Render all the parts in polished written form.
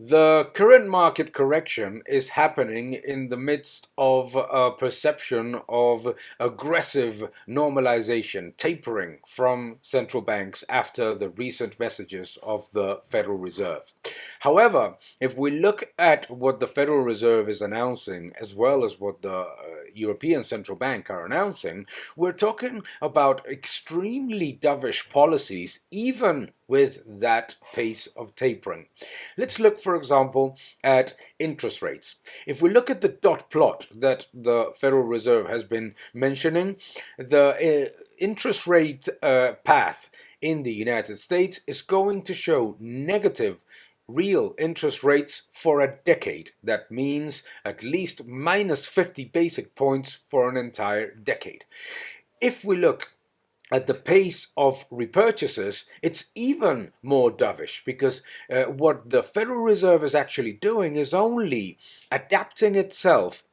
The current market correction is happening in the midst of a perception of aggressive normalization, tapering from central banks after the recent messages of the Federal Reserve. However, if we look at what the Federal Reserve is announcing, as well as what the European Central Bank are announcing, we're talking about extremely dovish policies, even with that pace of tapering. Let's look, for example, at interest rates. If we look at the dot plot that the Federal Reserve has been mentioning, the interest rate path in the United States is going to show negative real interest rates for a decade. That means at least minus 50 basic points for an entire decade. If we look at the pace of repurchases, it's even more dovish because what the Federal Reserve is actually doing is only adapting itself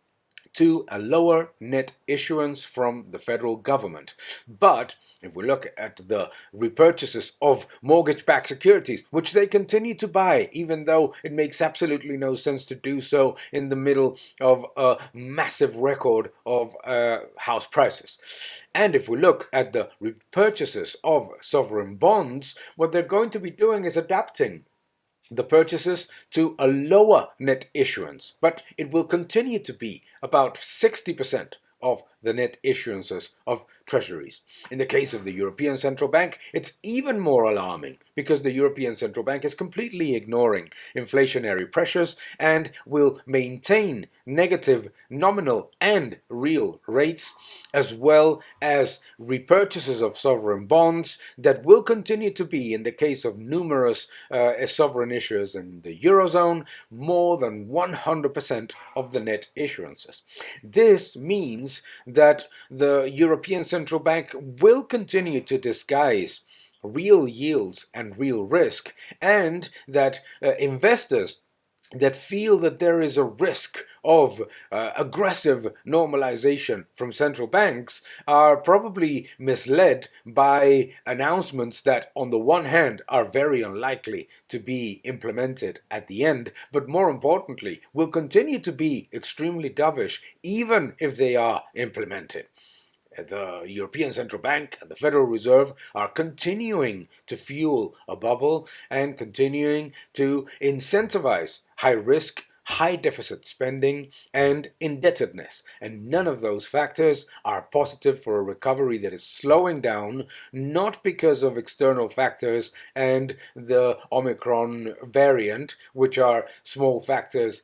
to a lower net issuance from the federal government. But if we look at the repurchases of mortgage-backed securities, which they continue to buy, even though it makes absolutely no sense to do so in the middle of a massive record of house prices. And if we look at the repurchases of sovereign bonds, what they're going to be doing is adapting the purchases to a lower net issuance, but it will continue to be about 60% of the net issuances of treasuries. In the case of the European Central Bank, it's even more alarming because the European Central Bank is completely ignoring inflationary pressures and will maintain negative nominal and real rates, as well as repurchases of sovereign bonds that will continue to be, in the case of numerous sovereign issuers in the Eurozone, more than 100% of the net issuances. This means that the European Central Bank will continue to disguise real yields and real risk, and that investors that feel that there is a risk of aggressive normalization from central banks are probably misled by announcements that, on the one hand, are very unlikely to be implemented at the end, but more importantly, will continue to be extremely dovish even if they are implemented. The European Central Bank and the Federal Reserve are continuing to fuel a bubble and continuing to incentivize high risk, high deficit spending, and indebtedness. And none of those factors are positive for a recovery that is slowing down, not because of external factors and the Omicron variant, which are small factors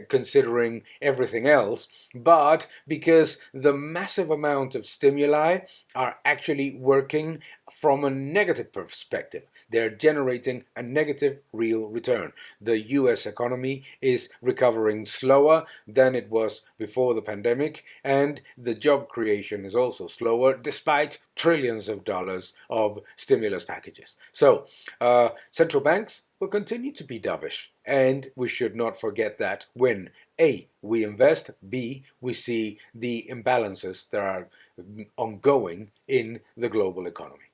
considering everything else, but because the massive amount of stimuli are actually working from a negative perspective. They're generating a negative real return. The US economy is recovering slower than it was before the pandemic, and the job creation is also slower despite trillions of dollars of stimulus packages. So, central banks will continue to be dovish, and we should not forget that when A, we invest, B, we see the imbalances that are ongoing in the global economy.